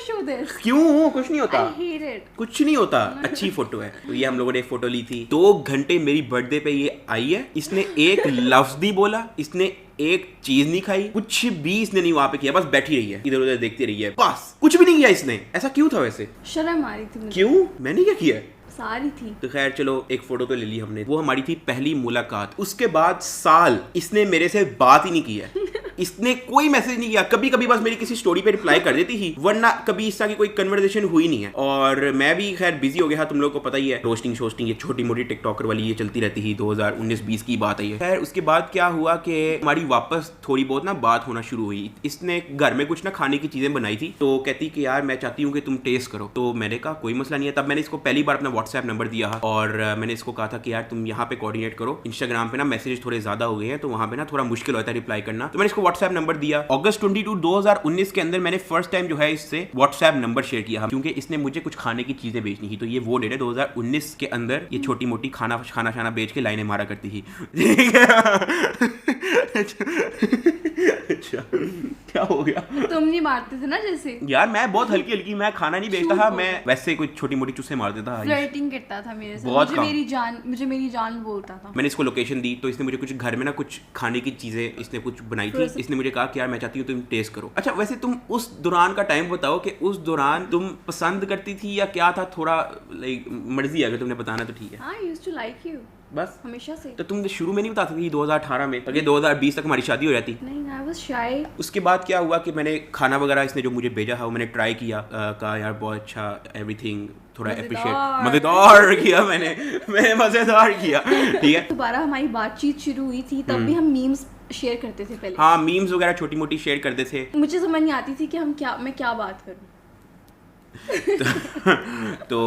show this. क्यों? कुछ नहीं होता, I hate it. कुछ नहीं होता, अच्छी फोटो है। तो ये हम लोगों ने एक फोटो ली थी, 2 घंटे मेरी बर्थडे पे ये आई है, इसने एक लफ्ज नहीं बोला, इसने एक चीज नहीं खाई, कुछ भी इसने नहीं वहां पे किया, बस बैठी रही है, इधर उधर देखती रही है, बस कुछ भी नहीं किया इसने। ऐसा क्यों था वैसे? शर्म आ रही थी मुझे। क्यों? मैंने क्या किया? सारी थी। तो खैर चलो, एक फोटो तो ले ली हमने, वो हमारी थी पहली मुलाकात। उसके बाद साल इसने मेरे से बात ही नहीं की है, इसने कोई मैसेज नहीं किया, कभी कभी बस मेरी किसी स्टोरी पे रिप्लाई कर देती थी, वरना कभी इस तरह की कोई कन्वर्सेशन हुई नहीं है। और मैं भी खैर बिजी हो गया था, तुम लोगों को पता ही है, रोस्टिंग शोस्टिंग ये छोटी मोटी टिकटॉकर वाली ये चलती रहती थी। 2019-20 की बात है ये। खैर उसके बाद क्या हुआ कि हमारी वापस थोड़ी बहुत ना बात होना शुरू हुई। इसने घर में कुछ ना खाने की चीजें बनाई थी, तो कहती कि यार मैं चाहती हूँ कि तुम टेस्ट करो। तो मैंने कहा कोई मसला नहीं है। तब मैंने इसको पहली बार अपना व्हाट्सएप नंबर दिया और मैंने इसको कहा था कि यार तुम यहाँ पे कोऑर्डिनेट करो, इंस्टाग्राम पे ना मैसेज थोड़े ज्यादा हो गए हैं, तो वहाँ पे ना थोड़ा मुश्किल होता है रिप्लाई करना। तो मैंने इसको व्हाट्सएप नंबर दिया। अगस्त 22, 2019 के अंदर मैंने फर्स्ट टाइम जो है इससे व्हाट्सएप नंबर शेयर किया, क्योंकि इसने मुझे कुछ खाने की चीजें बेचनी थी। तो ये वो डेट है 2019 के अंदर, ये छोटी मोटी खाना बेच के लाइनें मारा करती थी। अच्छा क्या हो गया? तुम नहीं मारते थे ना जैसे? यार मैं बहुत हल्की हल्की, मैं खाना नहीं बेचता था, मैं वैसे कोई छोटी मोटी चुस्से मार देता था। फ्लर्टिंग करता था मेरे साथ, बहुत मुझे मेरी जान बोलता था। मैंने इसको लोकेशन दी, तो इसने मुझे कुछ घर में ना कुछ खाने की चीजें इसने कुछ बनाई थी। इसने मुझे कहा कि यार मैं चाहती हूँ तुम टेस्ट करो। अच्छा वैसे तुम उस दौरान का टाइम बताओ कि उस दौरान तुम पसंद करती थी या क्या था? थोड़ा लाइक मर्जी अगर तुमने बताना तो ठीक है। हाँ, I used to like you. बस हमेशा से। तो तुम शुरू में नहीं बता सकती 2018 में, ताकि 2020 तक हमारी शादी हो जाती। नहीं, I was shy. उसके बाद क्या हुआ कि मैंने खाना वगैरह इसने जो मुझे भेजा है वो मैंने ट्राई किया, कहा यार बहुत अच्छा, एवरीथिंग थोड़ा अप्रिशिएट, मजेदार किया मैंने मजेदार किया, ठीक है। दोबारा हमारी बातचीत शुरू हुई थी, तब भी हम मीम्स शेयर करते थे पहले। हाँ, मीम्स वगैरह छोटी मोटी शेयर करते थे। मुझे समझ नहीं आती थी कि मैं क्या बात करूं। तो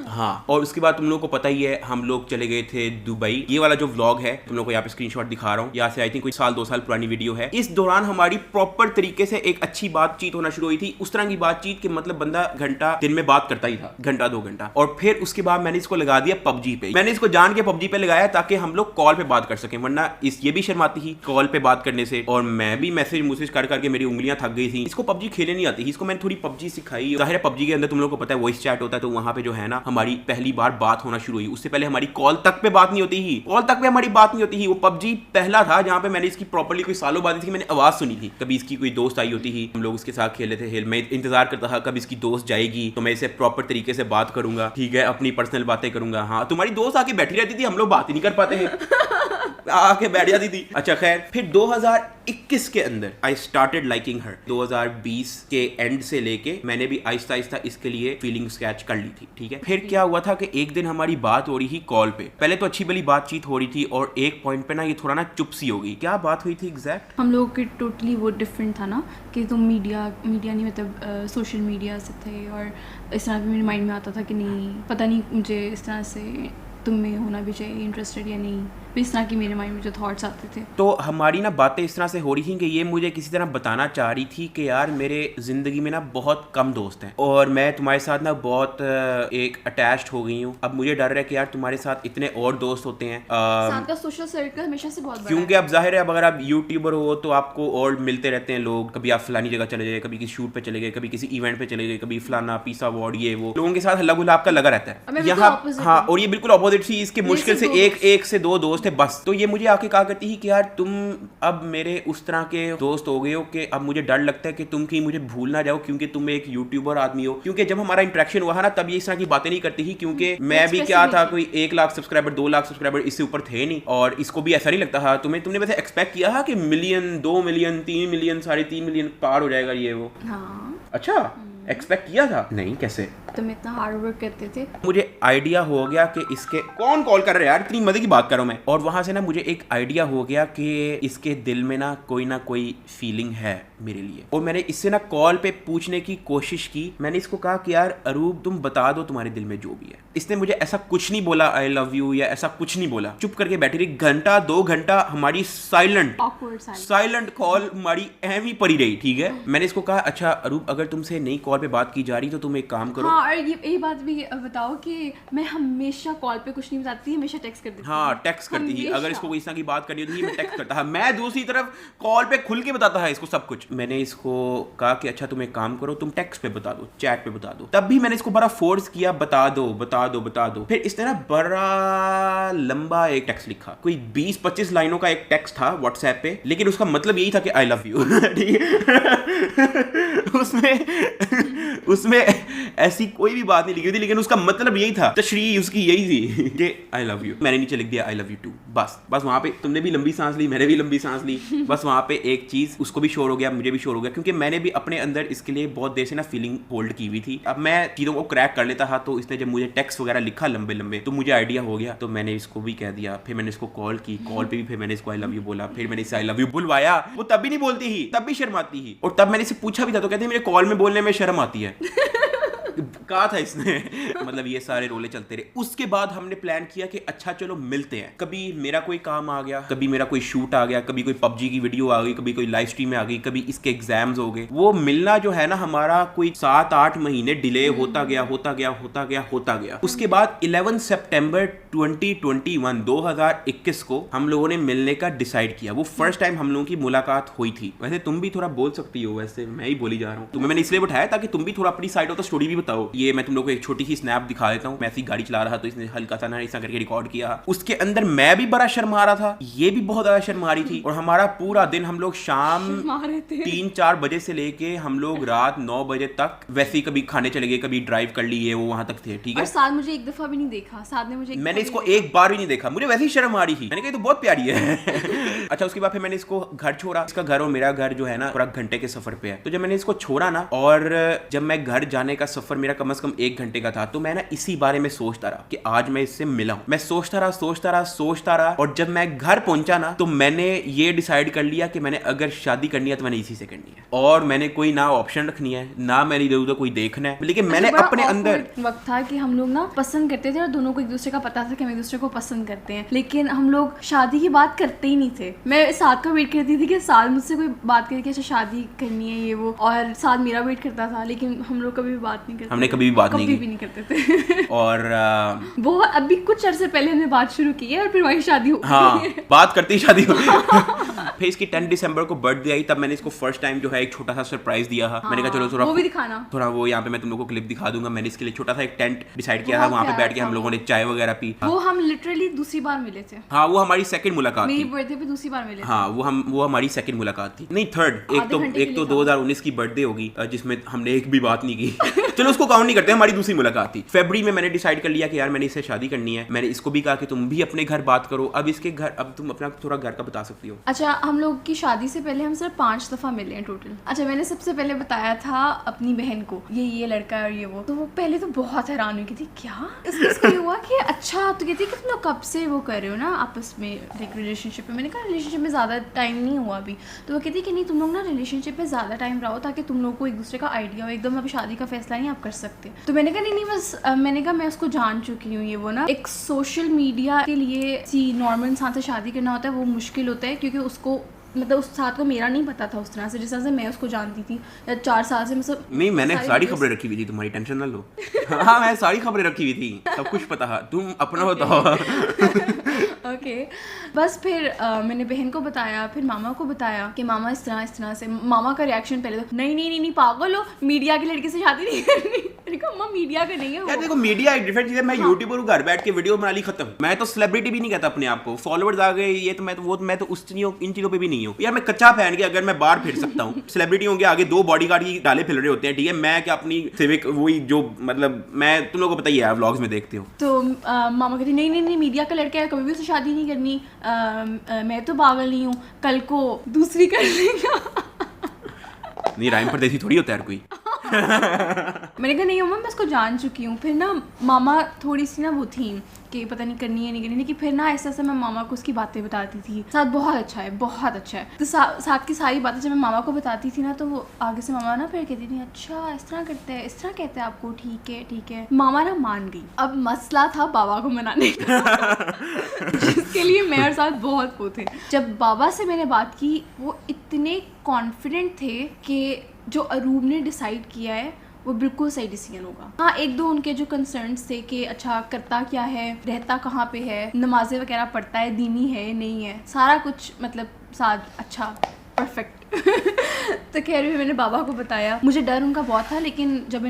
हाँ, और उसके बाद तुम लोगों को पता ही है हम लोग चले गए थे दुबई। ये वाला जो व्लॉग है तुम लोगों को यहाँ पे स्क्रीनशॉट दिखा रहा हूँ, यहाँ से आई थिंक कोई 1-2 साल पुरानी वीडियो है। इस दौरान हमारी प्रॉपर तरीके से एक अच्छी बातचीत होना शुरू हुई थी, उस तरह की बातचीत कि मतलब बंदा घंटा दिन में बात करता ही था, घंटा 2 घंटा। और फिर उसके बाद मैंने इसको लगा दिया पबजी पे। मैंने इसको जान के पबजी पे लगाया ताकि हम लोग कॉल पे बात कर सकें, वरना ये भी शर्माती थी कॉल पे बात करने से, और मैं भी मैसेज कर करके मेरी उंगलियां थक गई थी। इसको पबजी खेलने नहीं आती थी, इसको मैंने थोड़ी पबजी सिखाई। जाहिर है पबजी के अंदर तुम लोगों को पता है वॉइस चैट होता है, तो वहां पे जो है ना हमारी पहली बार बात होना शुरू हुई। उससे पहले हमारी कॉल तक पे बात नहीं होती ही, कॉल तक पे हमारी बात नहीं होती ही। वो पबजी पहला था जहां पे मैंने इसकी प्रॉपर्ली कोई सालों बाद इसकी मैंने आवाज सुनी थी। कभी इसकी कोई दोस्त आई होती थी, हम लोग उसके साथ खेल रहे थे, मैं इंतजार करता था कब इसकी दोस्त जाएगी तो मैं इसे प्रॉपर तरीके से बात करूंगा, ठीक है, अपनी पर्सनल बातें करूंगा। हाँ, तुम्हारी दोस्त आके बैठी रहती थी, हम लोग बात ही नहीं कर पाते हैं, आके बैठ जाती थी। अच्छा खैर, फिर 2021 के अंदर आई स्टार्टेड लाइकिंग हर। 2020 के एंड से लेके मैंने भी आहिस्ता आहिस्ता इसके लिए फीलिंग स्केच कर ली थी, ठीक है। फिर क्या हुआ था कि एक दिन हमारी बात हो रही थी कॉल पे, पहले तो अच्छी भली बातचीत हो रही थी और एक पॉइंट पे ना ये थोड़ा ना चुप सी हो गई। क्या बात हुई थी एग्जैक्ट? हम लोग के टोटली वो डिफरेंट था ना कि तुम मीडिया नहीं, मतलब सोशल मीडिया से थे, और इस तरह मेरे माइंड में आता था कि नहीं, पता नहीं मुझे इस तरह से तुम में होना भी चाहिए इंटरेस्टेड या नहीं, इस तरह की मेरे माइंड में जो थॉट्स आते थे। तो हमारी ना बातें इस तरह से हो रही थी कि ये मुझे किसी तरह बताना चाह रही थी कि यार मेरे जिंदगी में ना बहुत कम दोस्त हैं और मैं तुम्हारे साथ ना बहुत एक अटैच्ड हो गई हूँ। अब मुझे डर है कि यार तुम्हारे साथ इतने और दोस्त होते हैं, साथ का सोशल सर्कल हमेशा से बहुत बड़ा है। क्योंकि अब जाहिर है अगर आप यूट्यूबर हो तो आपको और मिलते रहते हैं लोग, कभी आप फलानी जगह चले गए, कभी किसी शूट पे चले गए, कभी किसी इवेंट पे चले गए, कभी फलाना पीसा अवार्ड, ये वो लोगों के साथ हल्ला गुल्ला आपका लगा रहता है यहाँ। हाँ, और ये बिल्कुल अपोजिट थी, इसके मुश्किल से एक से 2 दोस्त है बस। तो ये मुझे आके कहा करती है कि यार तुम अब मेरे उस तरह के दोस्त हो गए हो कि अब मुझे डर लगता है कि तुम कहीं मुझे भूल ना जाओ, क्योंकि तुम एक यूट्यूबर आदमी हो। क्योंकि जब हमारा इंटरेक्शन हुआ ना तब ये इस तरह की बातें नहीं करती थी, क्योंकि मैं भी क्या था, कोई 1 लाख सब्सक्राइबर 2 लाख सब्सक्राइबर इससे ऊपर थे नहीं, और इसको भी ऐसा नहीं लगता था। तुमने वैसे एक्सपेक्ट किया था कि मिलियन, 2 मिलियन, 3 मिलियन, 3.5 मिलियन पार हो जाएगा ये वो? हाँ। अच्छा, एक्सपेक्ट किया था? नहीं, कैसे? तुम इतना हार्ड वर्क करते थे। मुझे आइडिया हो गया कि इसके कौन कॉल कर रहा है यार, इतनी मजे की बात कर रहा हूं मैं। और वहां से ना मुझे एक आइडिया हो गया कि इसके दिल में ना कोई फीलिंग है मेरे लिए, और मैंने इससे ना कॉल पे पूछने की कोशिश की। मैंने इसको कहा कि यार अरूब तुम बता दो तुम्हारे दिल में जो भी है। इसने मुझे ऐसा कुछ नहीं बोला आई लव यू या ऐसा कुछ नहीं बोला, चुप करके बैठी रही। घंटा 2 घंटा हमारी साइलेंट कॉल हमारी अहम ही पड़ी रही, ठीक है। मैंने इसको कहा अच्छा अरूब अगर तुमसे नहीं कॉल पे बात की जा रही, तो तुम एक काम करो। हाँ, और ये बात भी बताओ कि मैं हमेशा कॉल पे कुछ नहीं बताती, हमेशा टेक्स्ट कर देती। हाँ, टेक्स्ट करती थी। अगर इसको कोई इस तरह की बात करनी होती थी, मैं टेक्स्ट करता था। मैं दूसरी तरफ कॉल पे खुल के बताता है इसको सब कुछ। मैंने इसको कहा कि अच्छा तुम एक काम करो, तुम टेक्स्ट पे बता दो, चैट पे बता दो। तब भी मैंने इसको बड़ा फोर्स किया, बता दो बता दो बता दो। फिर इसने ना बड़ा लंबा एक टेक्स्ट लिखा, कोई 20-25 लाइनों का एक टेक्स्ट था व्हाट्सएप पे, लेकिन उसका मतलब यही था कि आई लव यू। उसमें ऐसी कोई भी बात नहीं लिखी थी, लेकिन उसका मतलब यही था, तशरीह उसकी यही थी कि आई लव यू। मैंने नीचे लिख दिया आई लव यू टू। बस वहां पे तुमने भी लंबी सांस ली, मैंने भी लंबी सांस ली। बस वहां पे एक चीज उसको भी शोर हो गया, मुझे भी शोर हो गया, क्योंकि मैंने भी अपने अंदर इसके लिए बहुत देर से ना फीलिंग होल्ड की हुई थी। अब मैं चीजों को क्रैक कर लेता था, तो इसने जब मुझे टेक्स्ट वगैरह लिखा लंबे लंबे, तो मुझे आइडिया हो गया, तो मैंने इसको भी कह दिया। फिर मैंने इसको कॉल की, कॉल पे भी फिर मैंने इसको आई लव यू बोला, फिर मैंने इसे आई लव यू बुलवाया। वो तब भी नहीं बोलती ही, तब भी शर्माती ही, और तब मैंने इसे पूछा भी था, तो कहते मेरे कॉल में बोलने में शर्म आती है। कहा था इसने। मतलब ये सारे रोले चलते रहे। उसके बाद हमने प्लान किया कि अच्छा चलो मिलते हैं। कभी मेरा कोई काम आ गया, कभी मेरा कोई शूट आ गया, कभी कोई पबजी की वीडियो आ गई, कभी कोई लाइव स्ट्रीम आ गई, कभी इसके एग्जाम्स हो गए। वो मिलना जो है ना हमारा कोई 7-8 महीने डिले होता गया होता गया होता गया होता गया। उसके बाद 11 सितंबर 2021 को हम लोगों ने मिलने का डिसाइड किया। वो फर्स्ट टाइम हम लोगों की मुलाकात हुई थी। वैसे तुम भी थोड़ा बोल सकती हो, वैसे मैं ही बोली जा रहा हूँ। तुम्हें मैंने इसलिए बैठाया ताकि तुम भी थोड़ा अपनी साइड ऑफ द स्टोरी भी बताओ। ये मैं तुम लोग को एक छोटी सी स्नैप दिखा देता हूँ। मैं ऐसी गाड़ी चला रहा तो इसने हल्का सा ना ऐसा करके रिकॉर्ड किया। उसके अंदर मैं भी बड़ा शर्मा रहा था, ये भी बहुत ज्यादा शर्मा रही थी। और हमारा पूरा दिन हम लोग शाम 3-4 बजे से लेके हम लोग रात 9 बजे तक वैसे ही कभी खाने चले गए, कभी ड्राइव कर लिए, वो वहां तक थे। ठीक है, और साथ मुझे एक दफा भी नहीं देखा, साथ ने मुझे मैंने इसको एक बार भी नहीं देखा। मुझे वैसे ही शर्म आ रही थी। मैंने कहा तो बहुत प्यारी है। अच्छा, उसके बाद फिर मैंने इसको घर छोड़ा। इसका घर और मेरा घर जो है ना पूरा घंटे के सफर पे है। तो जब मैंने इसको छोड़ा ना, और जब मैं घर जाने का सफर मेरा कम से कम 1 घंटे का था, तो मैं ना इसी बारे में सोचता रहा कि आज मैं इससे मिला हूं। मैं सोचता रहा। और जब मैं घर पहुंचा ना, तो मैंने ये डिसाइड कर लिया कि मैंने अगर शादी करनी है तो मैंने इसी से करनी है। और मैंने कोई ना ऑप्शन रखनी है, ना मैंने इधर उधर कोई देखना है। लेकिन मैंने अपने अंदर वक्त था कि हम लोग ना पसंद करते थे, और दोनों को एक दूसरे का पता था कि हम एक दूसरे को पसंद करते हैं, लेकिन हम लोग शादी की बात करते ही नहीं थे। मैं साथ का वेट करती थी कि साथ मुझसे कोई बात करे कि अच्छा शादी करनी है ये वो, और साथ मेरा वेट करता था, लेकिन हम लोग कभी भी बात नहीं करते। हमने कभी भी बात नहीं करते थे। और वो अभी कुछ अरसे पहले हमने बात शुरू की है, और फिर वही शादी हो गई। हाँ, बात करती शादी हो गई। फिर इसकी 10 दिसंबर को बर्थडे आई, तब मैंने इसको फर्स्ट टाइम जो है एक छोटा सा सरप्राइज दिया था। मैंने कहा चलो थोड़ा वो भी दिखाना, थोड़ा वो यहाँ पे मैं तुम लोगों को क्लिप दिखा दूंगा। मैंने इसके लिए छोटा सा एक टेंट डिसाइड किया था, वहाँ पे बैठ के हम लोगों ने चाय वगैरह पी। वो हम लिटरली दूसरी बार मिले थे। हाँ, वो हमारी सेकंड मुलाकात थी। मेरी बर्थडे पे दूसरी बार मिले। हाँ, वो हमारी सेकंड मुलाकात थी, नहीं थर्ड। एक तो 2019 की बर्थडे होगी जिसमें हमने एक भी बात नहीं की। चलो उसको काउंट नहीं करते, हमारी दूसरी मुलाकात थी। फरवरी में मैंने डिसाइड कर लिया कि यार मैंने इससे शादी करनी है। मैंने इसको भी कहा कि तुम भी अपने घर बात करो। अब इसके घर, अब तुम अपना थोड़ा घर का बता सकती हो। अच्छा, हम लोग की शादी से पहले हम सिर्फ 5 दफा मिले हैं टोटल। अच्छा, मैंने सबसे पहले बताया था अपनी बहन को ये लड़का है और ये वो, तो वो पहले तो बहुत हैरान हुई थी, क्या इसको ये हुआ कि अच्छा, तो कहती कि तुम लोग कब से वो कर रहे हो ना आपस में, लाइक रिलेशनशिप में। मैंने कहा रिलेशनशिप में ज़्यादा टाइम नहीं हुआ अभी। तो वो कहती कि नहीं, तुम लोग ना रिलेशनशिप में ज़्यादा टाइम रहो ताकि तुम लोग को एक दूसरे का आइडिया हो, एकदम अभी शादी का फैसला नहीं आप कर सकते। तो मैंने कहा नहीं बस मैंने कहा मैं उसको जान चुकी हूँ, ये वो ना एक सोशल मीडिया के लिए नॉर्मल इंसान से शादी करना होता है, वो मुश्किल होता है, क्योंकि उसको मतलब उस साथ को मेरा नहीं पता था उस तरह से, जिस तरह से मैं उसको जानती थी या 4 साल से। मतलब नहीं, मैंने सारी खबरें रखी हुई थी, तुम्हारी टेंशन ना लो। हाँ, मैं सारी खबरें रखी हुई थी, सब कुछ पता है, तुम अपना बताओ। ओके, बस फिर मैंने बहन को बताया, फिर मामा को बताया कि मामा इस तरह से। मामा का रिएक्शन पहले तो नहीं पागल हो, मीडिया की लड़की से शादी नहीं करनी। मैंने कहा अम्मा मीडिया का नहीं है वो। देखो मीडिया एक डिफरेंट चीज है। मैं यूट्यूबर हूँ, घर बैठ के वीडियो बना ली, खत्म। मैं तो सेलिब्रिटी भी नहीं कहता अपने आप को, फॉलोअर्स आ गए ये तो मैं तो उस इन चीजों पे भी नहीं हूँ यार। मैं कच्चा फैन के अगर मैं बाहर फिर सकता हूँ, सेलिब्रिटी होंगे आगे 2 बॉडीगार्ड की डाले फिर रहे होते हैं, ठीक है। मैं क्या अपनी सिविक वही जो मतलब मैं तुम लोगों को पता ही है, व्लॉग्स में देखते हो। तो मामा कहती नहीं मीडिया का लड़का है, कभी भी उससे शादी नहीं करनी। मैं तो पागल नहीं हूँ, कल को दूसरी कर लेगा। नहीं, राइम पर देसी थोड़ी होता है कोई। मैंने कहा नहीं अम्मा मैं उसको जान चुकी हूँ। फिर ना मामा थोड़ी सी ना वो थी कि पता नहीं करनी है नहीं करनी, लेकिन फिर ना ऐसा मैं मामा को उसकी बातें बताती थी। साथ बहुत अच्छा है। तो साथ की सारी बातें जब मैं मामा को बताती थी ना, तो वो आगे से मामा ना फिर कहती थी अच्छा इस तरह करते हैं, इस तरह कहते हैं आपको, ठीक है। मामा ना मान गई। अब मसला था बाबा को मनाने का, जिसके लिए मैं और साथ बहुत वो थे। जब बाबा से मैंने बात की, वो इतने कॉन्फिडेंट थे कि जो अरूब ने डिसाइड किया है वो बिल्कुल सही डिसीजन होगा। हाँ, एक दो उनके जो कंसर्न्स थे कि अच्छा करता क्या है, रहता कहाँ पे है, नमाजें वगैरह पढ़ता है, दीनी है नहीं है, सारा कुछ मतलब साथ अच्छा परफेक्ट तो खैर भी मैंने बाबा को बताया। मुझे डर उनका बहुत था, लेकिन जब